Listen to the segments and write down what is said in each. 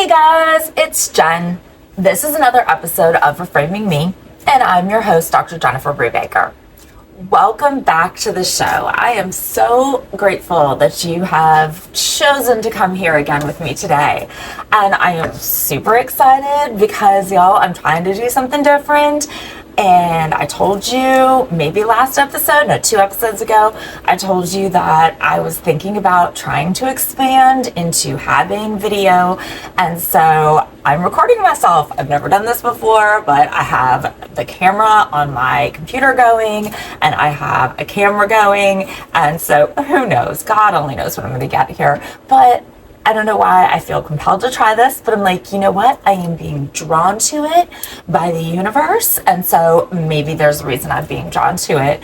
Hey guys, it's Jen. This is another episode of Reframing Me, and I'm your host, Dr. Jennifer Brubaker. Welcome back to the show. I am so grateful that you have chosen to come here again with me today. And I am super excited because, y'all, I'm trying to do something different. And I told you, maybe last episode, no, 2 episodes ago, I told you that I was thinking about trying to expand into having video. And so I'm recording myself. I've never done this before, but I have the camera on my computer going and I have a camera going. And so who knows? God only knows what I'm going to get here. But I don't know why I feel compelled to try this, but I'm like, you know what? I am being drawn to it by the universe. And so maybe there's a reason I'm being drawn to it.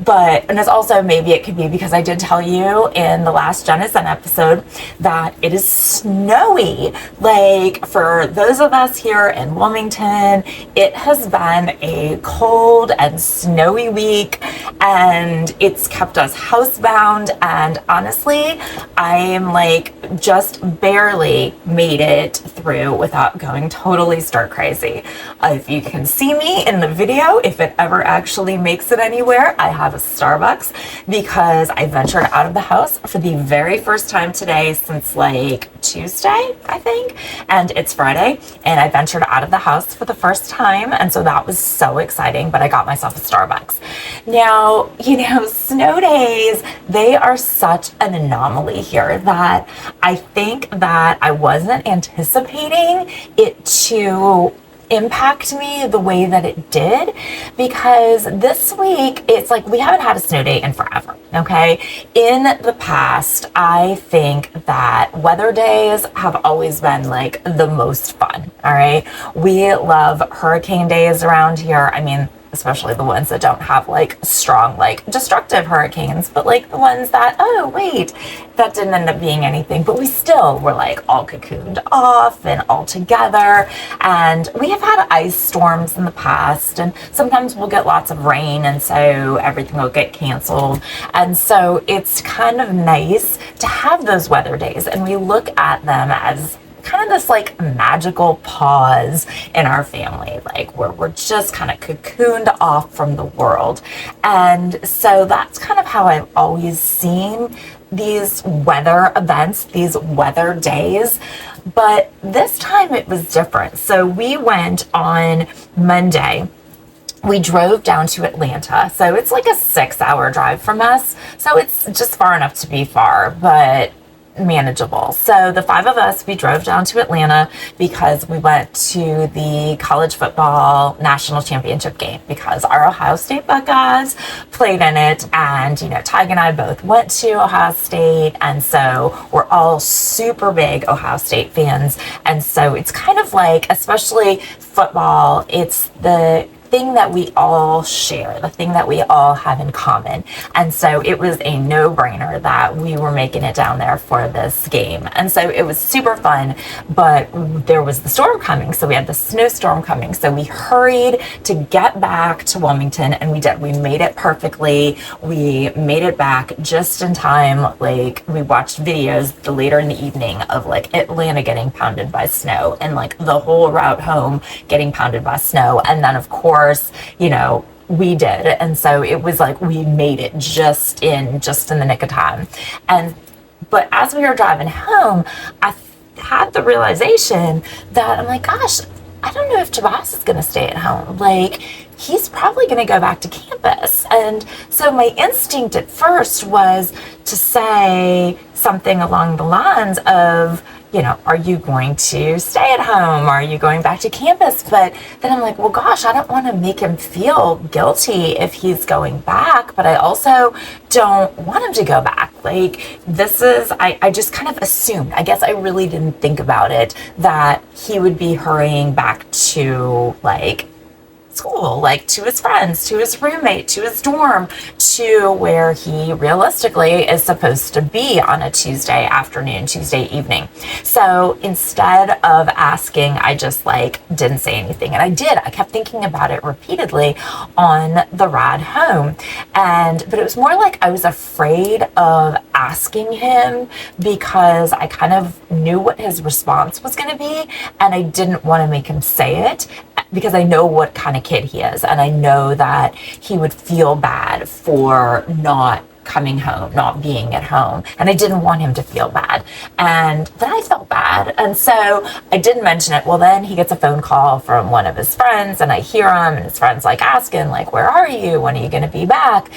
And it's also, maybe it could be because I did tell you in the last Jenison episode that it is snowy. Like, for those of us here in Wilmington, it has been a cold and snowy week and it's kept us housebound. And honestly, I am like just barely made it through without going totally stir crazy. If you can see me in the video, if it ever actually makes it anywhere, I have a Starbucks because I ventured out of the house for the very first time today since like Tuesday, I think, and it's Friday, and I ventured out of the house for the first time, and so that was so exciting. But I got myself a Starbucks. Now, you know, snow days, they are such an anomaly here that I think that I wasn't anticipating it to impact me the way that it did, because this week it's like we haven't had a snow day in forever. Okay, in the past, I think that weather days have always been like the most fun. All right, we love hurricane days around here. I mean, especially the ones that don't have like strong, like destructive hurricanes, but like the ones that, oh wait, that didn't end up being anything, but we still were like all cocooned off and all together. And we have had ice storms in the past, and sometimes we'll get lots of rain, and so everything will get canceled. And so it's kind of nice to have those weather days, and we look at them as kind of this like magical pause in our family, like where we're just kind of cocooned off from the world. And so that's kind of how I've always seen these weather events, these weather days. But this time it was different. So we went on Monday. We drove down to Atlanta. So it's like a 6-hour drive from us. So it's just far enough to be far, but manageable. So the 5 of us, we drove down to Atlanta because we went to the college football national championship game because our Ohio State Buckeyes played in it. And, you know, Tig and I both went to Ohio State. And so we're all super big Ohio State fans. And so it's kind of like, especially football, it's the thing that we all share, the thing that we all have in common. And so it was a no-brainer that we were making it down there for this game. And so it was super fun, but there was the storm coming. So we had the snowstorm coming. So we hurried to get back to Wilmington, and we did. We made it perfectly. We made it back just in time. Like, we watched videos later in the evening of like Atlanta getting pounded by snow and like the whole route home getting pounded by snow. And then of course, you know, we did. And so it was like we made it just in the nick of time. But as we were driving home, I had the realization that I'm like, gosh, I don't know if Tobias is going to stay at home. Like, he's probably going to go back to campus. And so my instinct at first was to say something along the lines of, you know, are you going to stay at home? Are you going back to campus? But then I'm like, well, gosh, I don't want to make him feel guilty if he's going back, but I also don't want him to go back. Like, this is, I just kind of assumed, I guess I really didn't think about it, that he would be hurrying back to like school, like to his friends, to his roommate, to his dorm, to where he realistically is supposed to be on a Tuesday afternoon, Tuesday evening. So instead of asking, I just like didn't say anything. And I kept thinking about it repeatedly on the ride home. But it was more like I was afraid of asking him because I kind of knew what his response was going to be, and I didn't want to make him say it because I know what kind of kid he is, and I know that he would feel bad for not coming home, not being at home, and I didn't want him to feel bad. And then I felt bad, and so I didn't mention it. Well, then he gets a phone call from one of his friends, and I hear him, and his friend's like asking, like, where are you? When are you going to be back?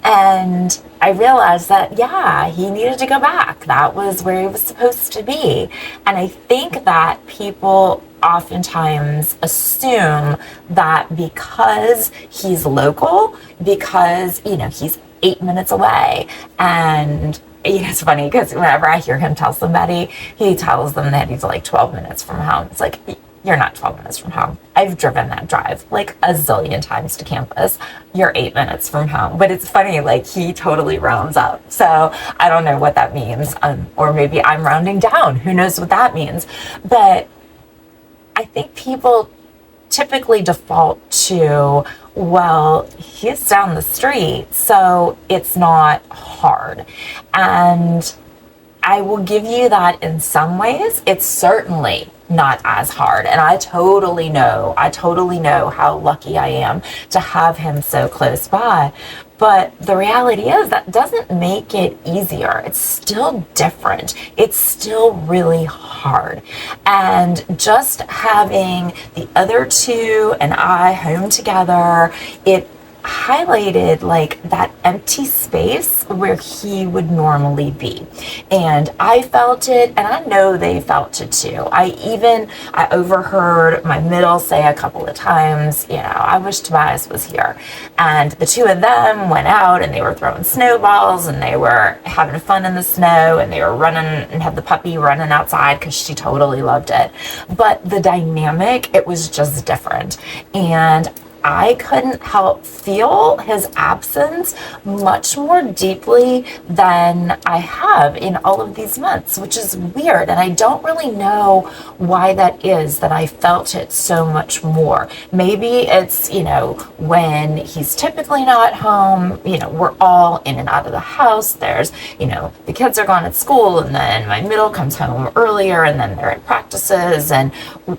And I realized that, yeah, he needed to go back. That was where he was supposed to be. And I think that people oftentimes assume that because he's local, because, he's 8 minutes away. And it's funny because whenever I hear him tell somebody, he tells them that he's like 12 minutes from home. It's like, you're not 12 minutes from home. I've driven that drive like a zillion times to campus. You're 8 minutes from home. But it's funny, like he totally rounds up. So I don't know what that means. Or maybe I'm rounding down. Who knows what that means? But I think people typically default to, well, he's down the street, so it's not hard. And I will give you that in some ways. It's certainly not as hard. And I totally know how lucky I am to have him so close by. But the reality is that doesn't make it easier. It's still different. It's still really hard. And just having the other two and I home together, it highlighted like that empty space where he would normally be. And I felt it, and I know they felt it too. I overheard my middle say a couple of times, I wish Tobias was here. And the two of them went out and they were throwing snowballs and they were having fun in the snow and they were running and had the puppy running outside because she totally loved it. But the dynamic, it was just different. And I couldn't help feel his absence much more deeply than I have in all of these months, which is weird. And I don't really know why that is, that I felt it so much more. Maybe it's, when he's typically not home, we're all in and out of the house. There's, the kids are gone at school and then my middle comes home earlier and then they're at practices and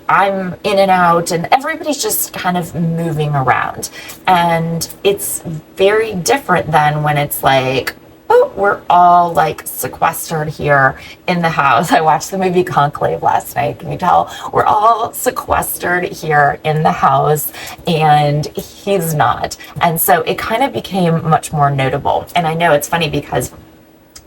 I'm in and out and everybody's just kind of moving around. And it's very different than when it's like, oh, we're all like sequestered here in the house. I watched the movie Conclave last night. Can you tell? We're all sequestered here in the house and he's not. And so it kind of became much more notable. And I know it's funny because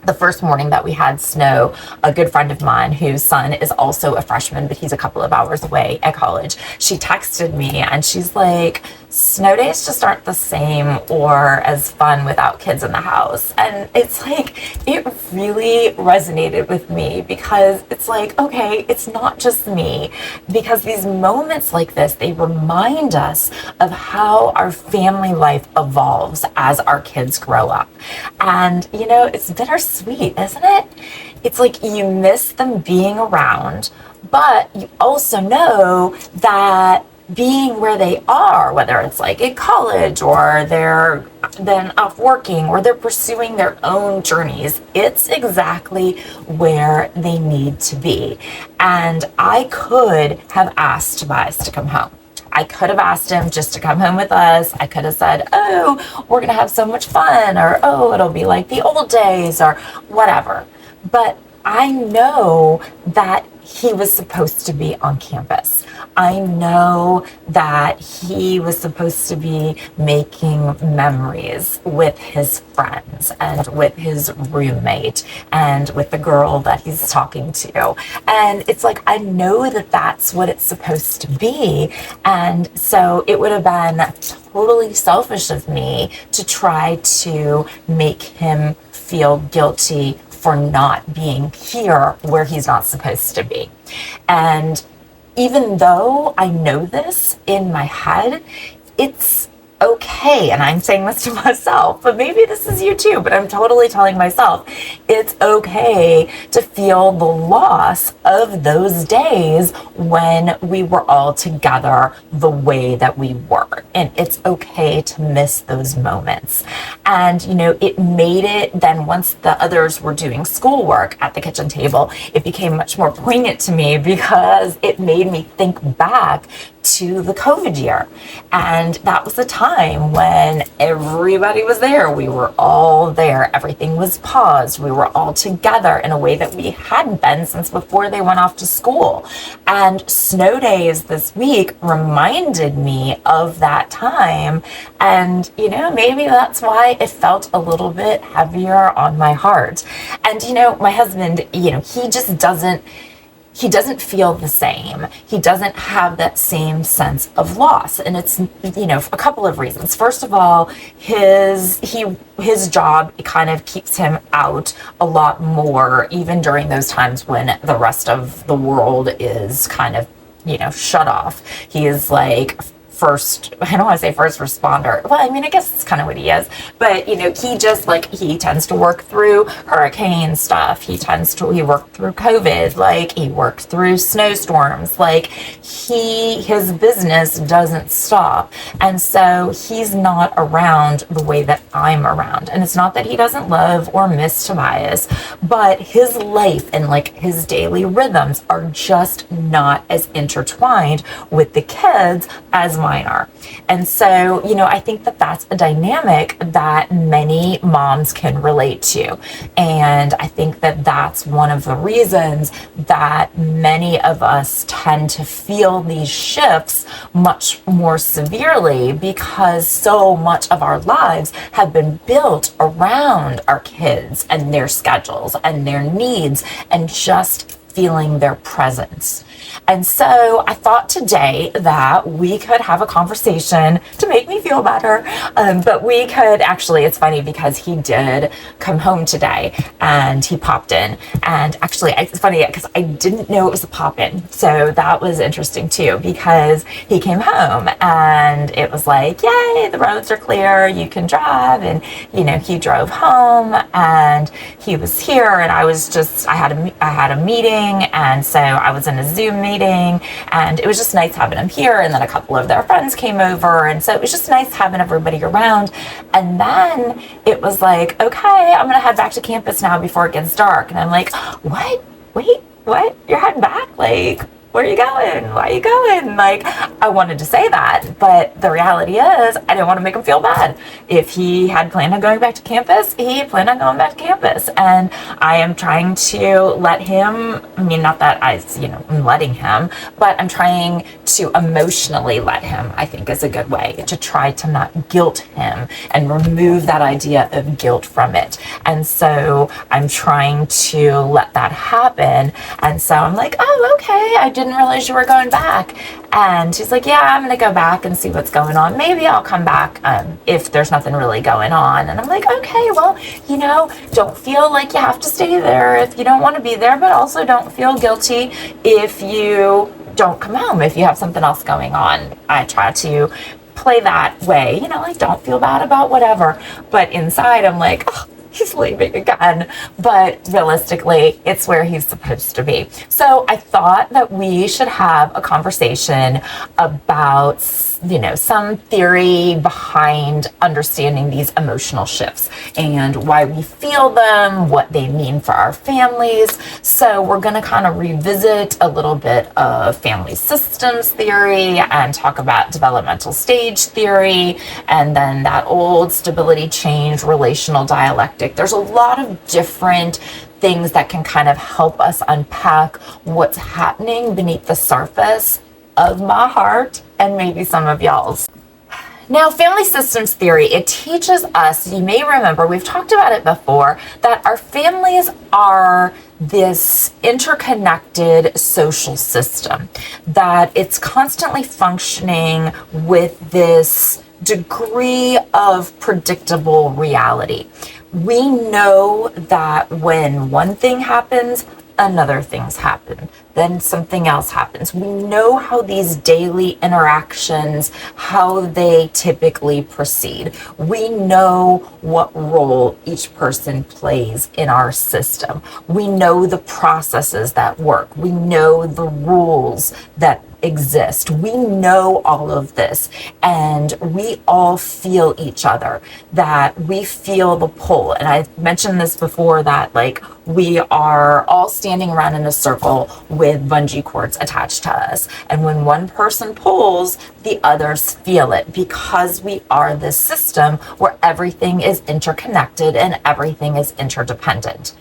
the first morning that we had snow, a good friend of mine whose son is also a freshman, but he's a couple of hours away at college, she texted me and she's like, snow days just aren't the same or as fun without kids in the house. And it's like, it really resonated with me because it's like, okay, it's not just me, because these moments like this, they remind us of how our family life evolves as our kids grow up. And, it's bittersweet, isn't it? It's like you miss them being around, but you also know that being where they are, whether it's like in college or they're then off working or they're pursuing their own journeys, it's exactly where they need to be. And I could have asked Tobias to come home. I could have asked him just to come home with us. I could have said, oh, we're going to have so much fun, or, oh, it'll be like the old days, or whatever. But I know that he was supposed to be on campus. I know that he was supposed to be making memories with his friends and with his roommate and with the girl that he's talking to. And it's like, I know that that's what it's supposed to be. And so it would have been totally selfish of me to try to make him feel guilty for not being here where he's not supposed to be. And even though I know this in my head, it's okay, and I'm saying this to myself, but maybe this is you too, but I'm totally telling myself, it's okay to feel the loss of those days when we were all together the way that we were. And it's okay to miss those moments. And, it made it then, once the others were doing schoolwork at the kitchen table, it became much more poignant to me because it made me think back to the COVID year. And that was a time when everybody was there. We were all there. Everything was paused. We were all together in a way that we hadn't been since before they went off to school. And snow days this week reminded me of that time. And, maybe that's why it felt a little bit heavier on my heart. And, my husband, he doesn't feel the same. He doesn't have that same sense of loss. And it's, a couple of reasons. First of all, his job kind of keeps him out a lot more, even during those times when the rest of the world is kind of, shut off. He is like I don't want to say first responder. Well, I guess it's kind of what he is. But, he tends to work through hurricane stuff. He worked through COVID. He worked through snowstorms. His business doesn't stop. And so he's not around the way that I'm around. And it's not that he doesn't love or miss Tobias, but his life and his daily rhythms are just not as intertwined with the kids as mine are. And so, I think that that's a dynamic that many moms can relate to. And I think that that's one of the reasons that many of us tend to feel these shifts much more severely, because so much of our lives have been built around our kids and their schedules and their needs and just feeling their presence. And so I thought today that we could have a conversation to make me feel better. But we could actually, it's funny because he did come home today and he popped in. And actually, it's funny because I didn't know it was a pop-in. So that was interesting too, because he came home and it was like, yay, the roads are clear, you can drive. And, he drove home and he was here, and I had a meeting. And so I was in a Zoom meeting, and it was just nice having him here. And then a couple of their friends came over, and so it was just nice having everybody around. And then it was like, okay, I'm gonna head back to campus now before it gets dark. And I'm like, what? Wait, what? You're heading back? Where are you going? Why are you going? I wanted to say that, but the reality is I didn't want to make him feel bad. If he had planned on going back to campus, he planned on going back to campus. And I am trying to let him, not that I'm letting him, but I'm trying to emotionally let him, I think is a good way, to try to not guilt him and remove that idea of guilt from it. And so I'm trying to let that happen. And so I'm like, oh, okay, I didn't realize you were going back. And he's like, yeah, I'm gonna go back and see what's going on. Maybe I'll come back if there's nothing really going on. And I'm like, okay, well, don't feel like you have to stay there if you don't want to be there, but also don't feel guilty if you don't come home, if you have something else going on. I try to play that way, don't feel bad about whatever. But inside I'm like, oh, he's leaving again. But realistically, it's where he's supposed to be. So I thought that we should have a conversation about, some theory behind understanding these emotional shifts and why we feel them, what they mean for our families. So we're going to kind of revisit a little bit of family systems theory and talk about developmental stage theory, and then that old stability-change relational dialectic. There's a lot of different things that can kind of help us unpack what's happening beneath the surface of my heart and maybe some of y'all's. Now, family systems theory, it teaches us, you may remember, we've talked about it before, that our families are this interconnected social system, that it's constantly functioning with this degree of predictable reality. We know that when one thing happens, another things happen. then something else happens. We know how these daily interactions, how they typically proceed. We know what role each person plays in our system. We know the processes that work. We know the rules that exist. We know all of this, and we all feel each other, that we feel the pull. And I mentioned this before, that like we are all standing around in a circle with bungee cords attached to us, and when one person pulls, the others feel it, because we are this system where everything is interconnected and everything is interdependent,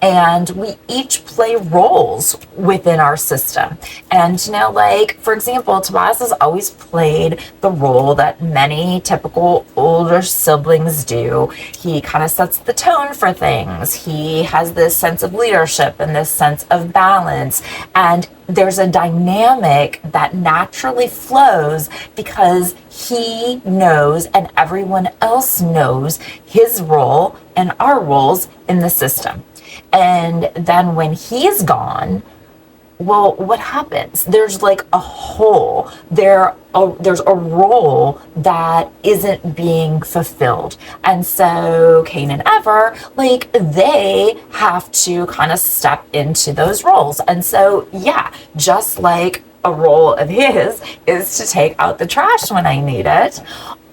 and we each play roles within our system. And like, for example, Tobias has always played the role that many typical older siblings do. He kind of sets the tone for things. He has this sense of leadership and this sense of balance. And there's a dynamic that naturally flows because he knows and everyone else knows his role and our roles in the system. And then when he's gone, well, what happens? There's like a hole. There's a role that isn't being fulfilled. And so Cain and Ever, like, they have to kind of step into those roles. And so, yeah, just like a role of his is to take out the trash when I need it,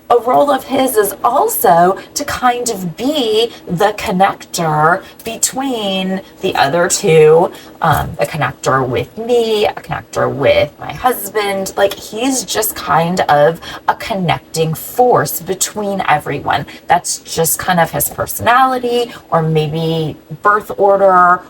a role of his is also to kind of be the connector between the other two, a connector with me, a connector with my husband. Like, he's just kind of a connecting force between everyone. That's just kind of his personality, or maybe birth order,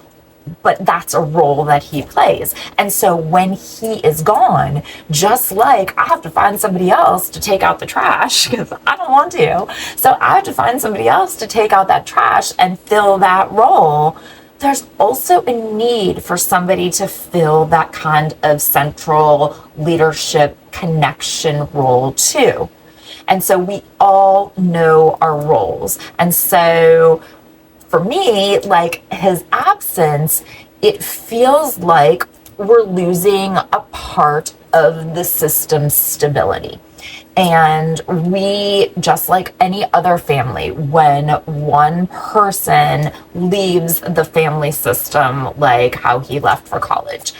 but that's a role that he plays. And so when he is gone, just like I have to find somebody else to take out the trash because I don't want to, so I have to find somebody else to take out that trash and fill that role, there's also a need for somebody to fill that kind of central leadership connection role too. And so we all know our roles. And so for me, like, his absence, it feels like we're losing a part of the system's stability. And we, just like any other family, when one person leaves the family system, like how he left for college,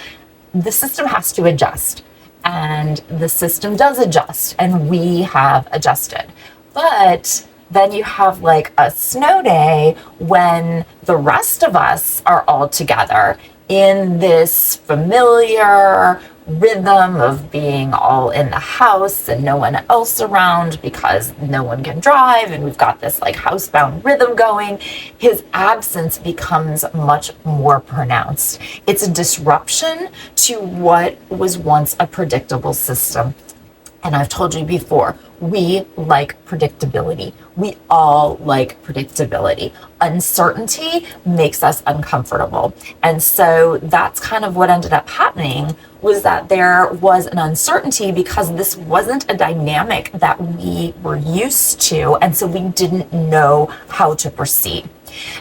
the system has to adjust. And the system does adjust, and we have adjusted. But then you have like a snow day when the rest of us are all together in this familiar rhythm of being all in the house and no one else around because no one can drive, and we've got this like housebound rhythm going. His absence becomes much more pronounced. It's a disruption to what was once a predictable system. And I've told you before, we like predictability. We all like predictability. Uncertainty makes us uncomfortable. And so that's kind of what ended up happening, was that there was an uncertainty because this wasn't a dynamic that we were used to. And so we didn't know how to proceed.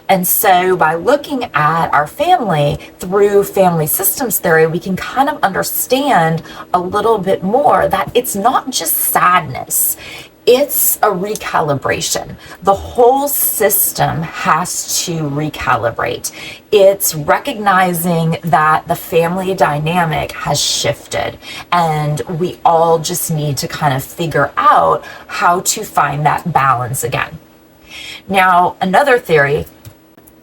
And so by looking at our family through family systems theory, we can kind of understand a little bit more that it's not just sadness. It's a recalibration. The whole system has to recalibrate. It's recognizing that the family dynamic has shifted, and we all just need to kind of figure out how to find that balance again. Now, another theory,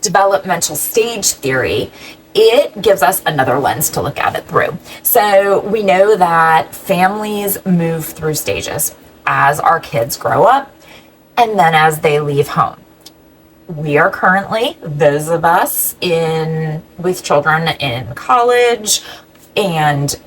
developmental stage theory, it gives us another lens to look at it through. So we know that families move through stages as our kids grow up and then as they leave home. We are currently, those of us with children in college, and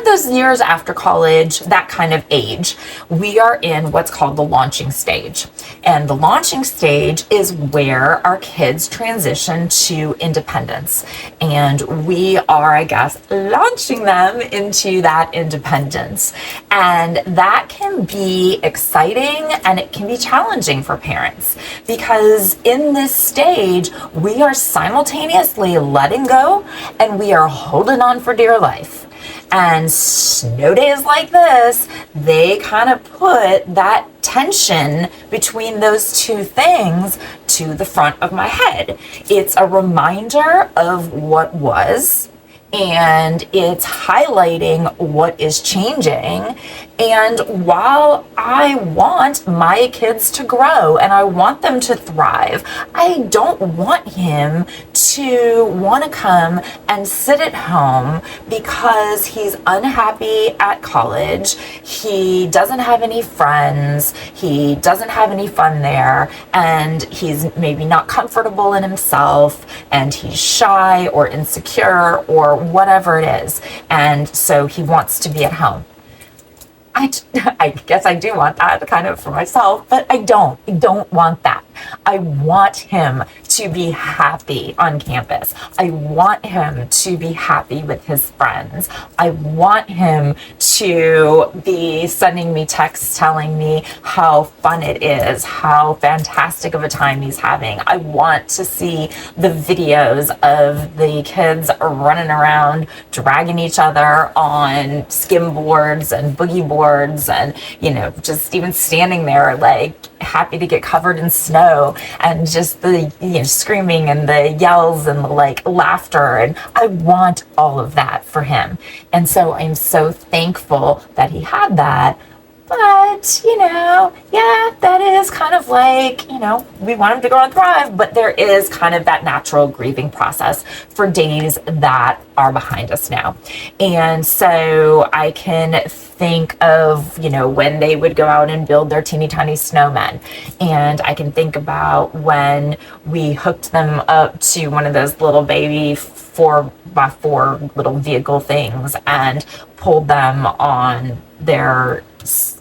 those years after college, that kind of age, we are in what's called the launching stage. And the launching stage is where our kids transition to independence. And we are, I guess, launching them into that independence. And that can be exciting and it can be challenging for parents, because in this stage, we are simultaneously letting go and we are holding on for dear life. And snow days like this, they kind of put that tension between those two things to the front of my head. It's a reminder of what was, and it's highlighting what is changing. And while I want my kids to grow and I want them to thrive, I don't want him to want to come and sit at home because he's unhappy at college, he doesn't have any friends, he doesn't have any fun there, and he's maybe not comfortable in himself, and he's shy or insecure or whatever it is, and so he wants to be at home. I guess I do want that kind of for myself, but I don't want that. I want him to be happy on campus. I want him to be happy with his friends. I want him to be sending me texts telling me how fun it is, how fantastic of a time he's having. I want to see the videos of the kids running around, dragging each other on skim boards and boogie boards, and, just even standing there like happy to get covered in snow, and just the screaming and the yells and the laughter. And I want all of that for him. And so I'm so thankful that he had that. But, that is kind of we want him to grow and thrive, but there is kind of that natural grieving process for days that are behind us now. And so I can think of, when they would go out and build their teeny tiny snowmen. And I can think about when we hooked them up to one of those little baby 4x4 little vehicle things and pulled them on their,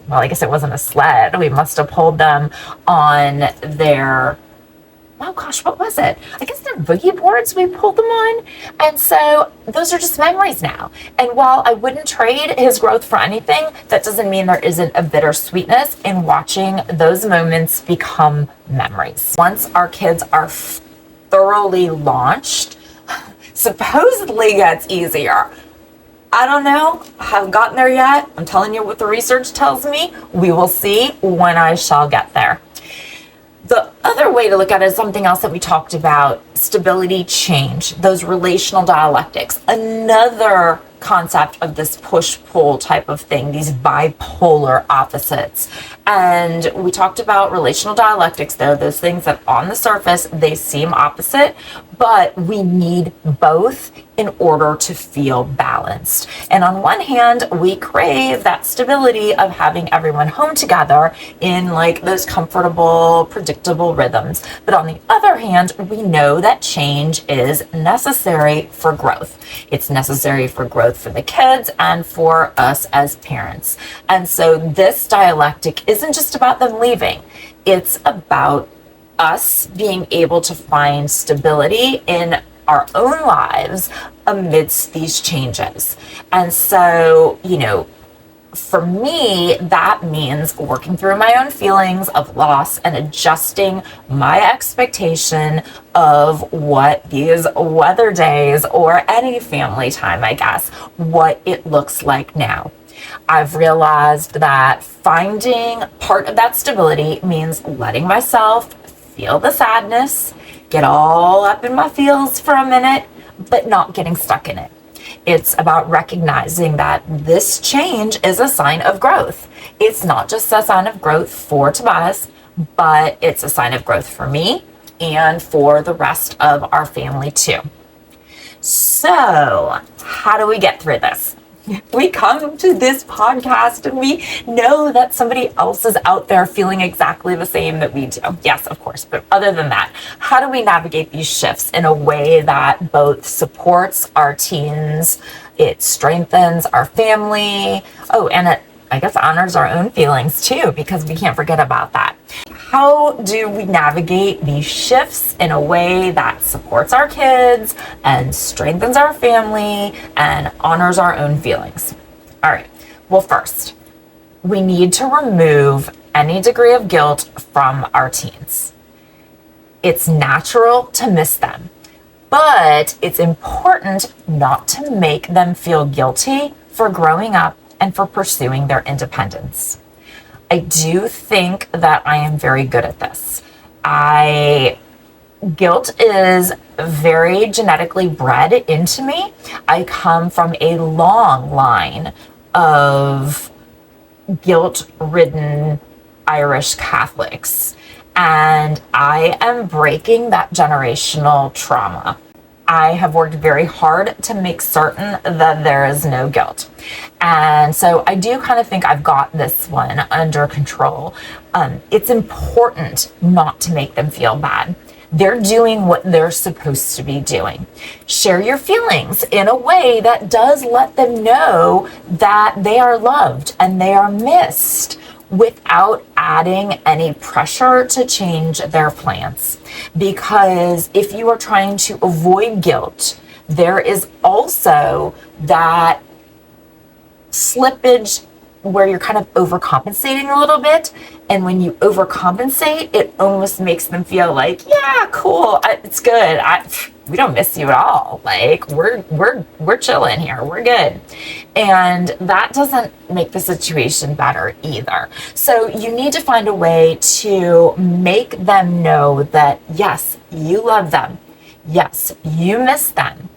well, I guess it wasn't a sled. We must have pulled them on their, oh gosh, what was it? I guess they're boogie boards we pulled them on. And so those are just memories now. And while I wouldn't trade his growth for anything, that doesn't mean there isn't a bittersweetness in watching those moments become memories. Once our kids are thoroughly launched, supposedly gets easier. I don't know. I haven't gotten there yet. I'm telling you what the research tells me. We will see when I shall get there. The other way to look at it is something else that we talked about, stability change, those relational dialectics. Another concept of this push-pull type of thing, these bipolar opposites. And we talked about relational dialectics, though, those things that on the surface, they seem opposite, but we need both in order to feel balanced. And on one hand, we crave that stability of having everyone home together in those comfortable, predictable rhythms. But on the other hand, we know that change is necessary for growth. It's necessary for growth for the kids and for us as parents. And so this dialectic isn't just about them leaving. It's about us being able to find stability in our own lives amidst these changes. And so, for me, that means working through my own feelings of loss and adjusting my expectation of what these weather days or any family time, I guess, what it looks like now. I've realized that finding part of that stability means letting myself feel the sadness, get all up in my feels for a minute, but not getting stuck in it. It's about recognizing that this change is a sign of growth. It's not just a sign of growth for Tobias, but it's a sign of growth for me and for the rest of our family too. So, how do we get through this? We come to this podcast and we know that somebody else is out there feeling exactly the same that we do. Yes, of course. But other than that, how do we navigate these shifts in a way that both supports our teens, it strengthens our family, and it, I guess, honors our own feelings too, because we can't forget about that. How do we navigate these shifts in a way that supports our kids and strengthens our family and honors our own feelings? All right. Well, first, we need to remove any degree of guilt from our teens. It's natural to miss them, but it's important not to make them feel guilty for growing up and for pursuing their independence. I do think that I am very good at this. Guilt is very genetically bred into me. I come from a long line of guilt-ridden Irish Catholics, and I am breaking that generational trauma. I have worked very hard to make certain that there is no guilt. And so I do kind of think I've got this one under control. It's important not to make them feel bad. They're doing what they're supposed to be doing. Share your feelings in a way that does let them know that they are loved and they are missed, without adding any pressure to change their plans. Because if you are trying to avoid guilt, there is also that slippage where you're kind of overcompensating a little bit. And when you overcompensate, it almost makes them feel like, yeah, cool, it's good. We don't miss you at all. Like, we're chilling here. We're good. And that doesn't make the situation better either. So you need to find a way to make them know that, yes, you love them. Yes, you miss them.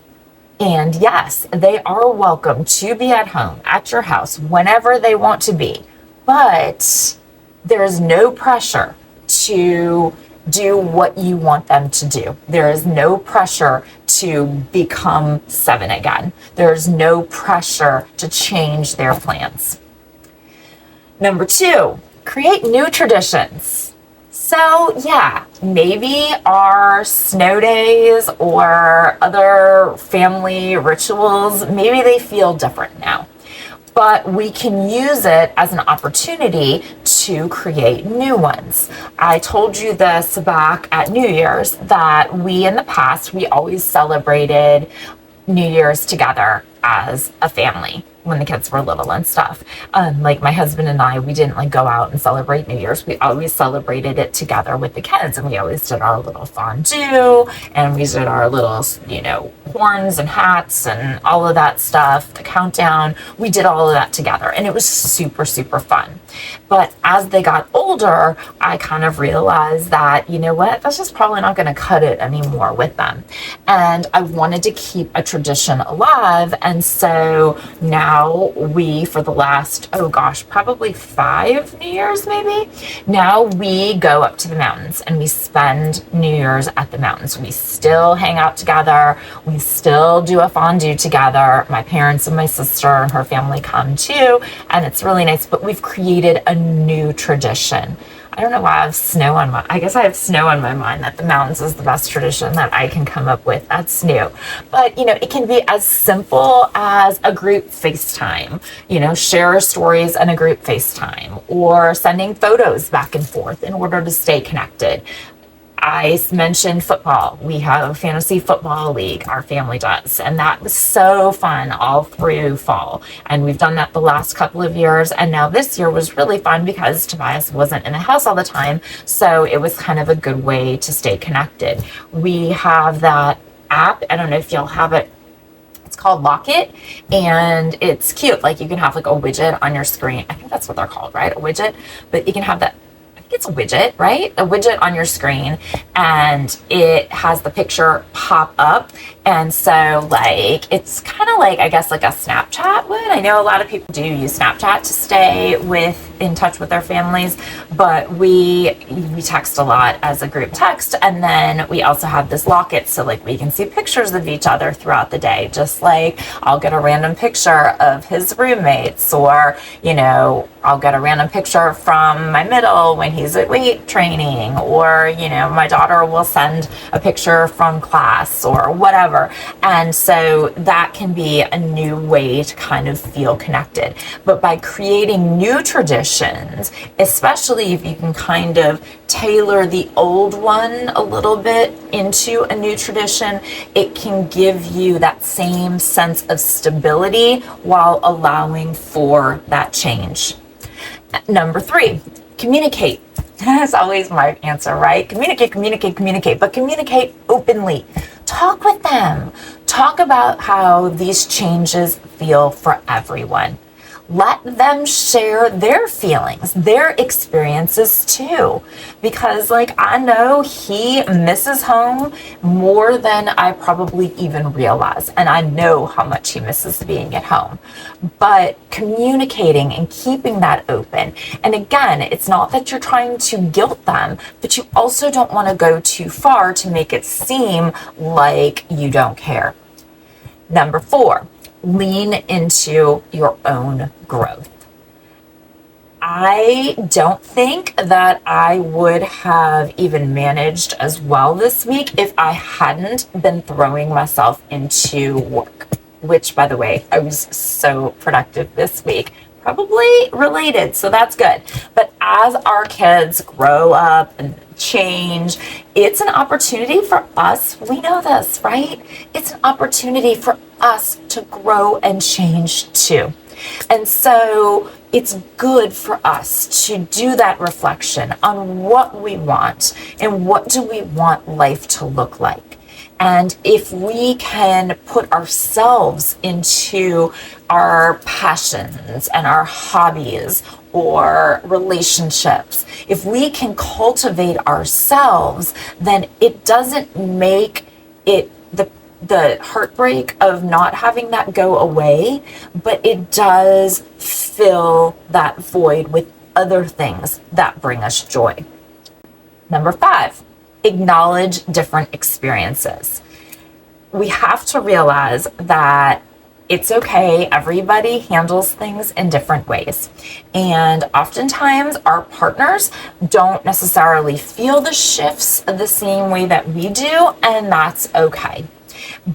And yes, they are welcome to be at home, at your house, whenever they want to be. But there is no pressure to do what you want them to do. There is no pressure to become 7 again. There's no pressure to change their plans. Number 2, create new traditions. So yeah, maybe our snow days or other family rituals, maybe they feel different now. But we can use it as an opportunity to create new ones. I told you this back at New Year's, that in the past, we always celebrated New Year's together as a family when the kids were little and stuff. Like my husband and I, we didn't go out and celebrate New Year's. We always celebrated it together with the kids, and we always did our little fondue, and we did our little, horns and hats and all of that stuff, the countdown. We did all of that together, and it was super, super fun. But as they got older, I kind of realized that, that's just probably not going to cut it anymore with them. And I wanted to keep a tradition alive. And so now for the last, probably 5 New Years, maybe, now we go up to the mountains and we spend New Year's at the mountains. We still hang out together. We still do a fondue together. My parents and my sister and her family come too. And it's really nice, but we've created a new tradition. I don't know why I have snow on I guess I have snow on my mind, that the mountains is the best tradition that I can come up with. That's new. But, it can be as simple as a group FaceTime, share stories in a group FaceTime, or sending photos back and forth in order to stay connected. I mentioned football. We have a fantasy football league, our family does, and that was so fun all through fall. And we've done that the last couple of years, and now this year was really fun because Tobias wasn't in the house all the time, so it was kind of a good way to stay connected. We have that app. I don't know if you'll have it. It's called Lock It, and it's cute. You can have a widget on your screen. I think that's what they're called, right? A widget. But you can have that. it's a widget, right? A widget on your screen, and it has the picture pop up. And so like, it's kind of like, I guess like a Snapchat would. I know a lot of people do use Snapchat to stay in touch with their families, but we text a lot as a group text. And then we also have this locket, so like we can see pictures of each other throughout the day. Just like I'll get a random picture of his roommates, or, you know, I'll get a random picture from my middle when he's at weight training, or, you know, my daughter will send a picture from class or whatever. And so that can be a new way to kind of feel connected. But by creating new traditions, especially if you can kind of tailor the old one a little bit into a new tradition, it can give you that same sense of stability while allowing for that change. Number 3, communicate. That's always my answer, right? Communicate, but communicate openly. Talk with them. Talk about how these changes feel for everyone. Let them share their feelings, their experiences too. Because like, I know he misses home more than I probably even realize. And I know how much he misses being at home. But communicating and keeping that open. And again, it's not that you're trying to guilt them, but you also don't want to go too far to make it seem like you don't care. Number 4, lean into your own growth. I don't think that I would have even managed as well this week if I hadn't been throwing myself into work, which, by the way, I was so productive this week. Probably related, so that's good. But as our kids grow up and change, it's an opportunity for us. We know this, right? It's an opportunity for us to grow and change too. And so it's good for us to do that reflection on what we want and what do we want life to look like. And if we can put ourselves into our passions and our hobbies or relationships, if we can cultivate ourselves, then it doesn't make it the heartbreak of not having that go away, but it does fill that void with other things that bring us joy. Number 5, acknowledge different experiences. We have to realize that it's okay. Everybody handles things in different ways. And oftentimes our partners don't necessarily feel the shifts the same way that we do, and that's okay.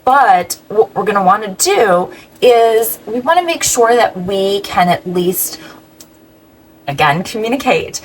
But what we're going to want to do is we want to make sure that we can at least, again, communicate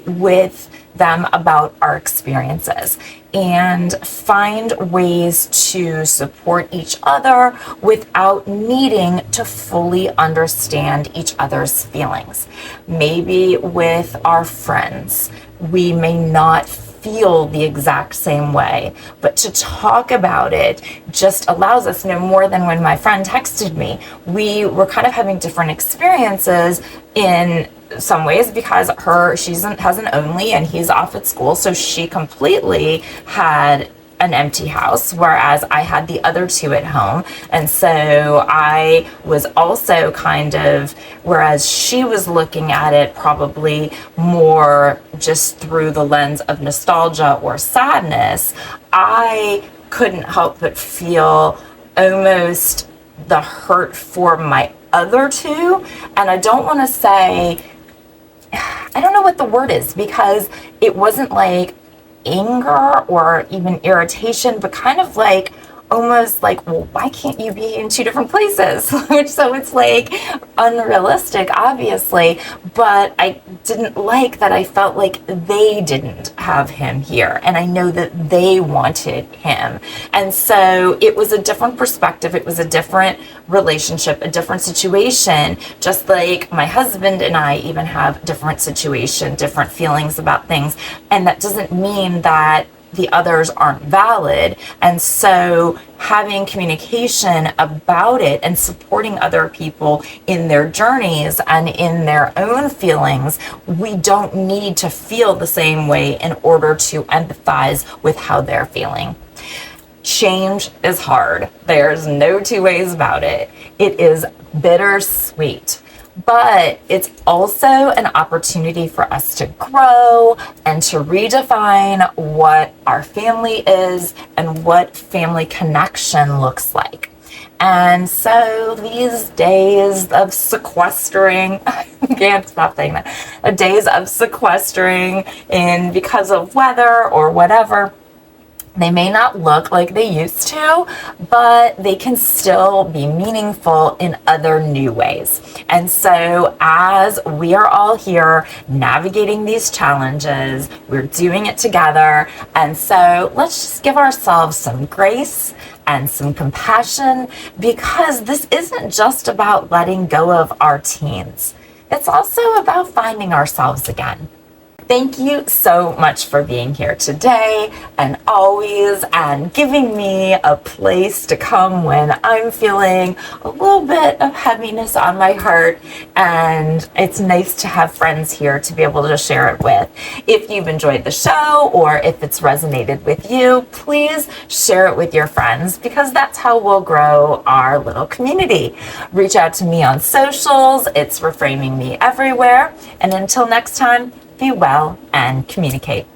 with them about our experiences and find ways to support each other without needing to fully understand each other's feelings. Maybe with our friends, we may not feel the exact same way, but to talk about it just allows us no more than when my friend texted me. We were kind of having different experiences in some ways because she has an only and he's off at school, so she completely had an empty house, whereas I had the other 2 at home. And so I was also kind of, whereas she was looking at it probably more just through the lens of nostalgia or sadness, I couldn't help but feel almost the hurt for my other 2. And I don't want to say, I don't know what the word is, because it wasn't like anger or even irritation, but kind of like almost like, well, why can't you be in 2 different places? So it's like unrealistic, obviously, but I didn't like that. I felt like they didn't have him here, and I know that they wanted him. And so it was a different perspective. It was a different relationship, a different situation, just like my husband and I even have different feelings about things. And that doesn't mean that the others aren't valid. And so having communication about it and supporting other people in their journeys and in their own feelings, we don't need to feel the same way in order to empathize with how they're feeling. Change is hard. There's no two ways about it. It is bittersweet. But it's also an opportunity for us to grow and to redefine what our family is and what family connection looks like. And so these days of sequestering, I can't stop saying that, days of sequestering in because of weather or whatever, they may not look like they used to, but they can still be meaningful in other new ways. And so as we are all here navigating these challenges, we're doing it together. And so let's just give ourselves some grace and some compassion, because this isn't just about letting go of our teens. It's also about finding ourselves again. Thank you so much for being here today and always, and giving me a place to come when I'm feeling a little bit of heaviness on my heart. And it's nice to have friends here to be able to share it with. If you've enjoyed the show or if it's resonated with you, please share it with your friends, because that's how we'll grow our little community. Reach out to me on socials. It's Reframing Me everywhere. And until next time, be well and communicate.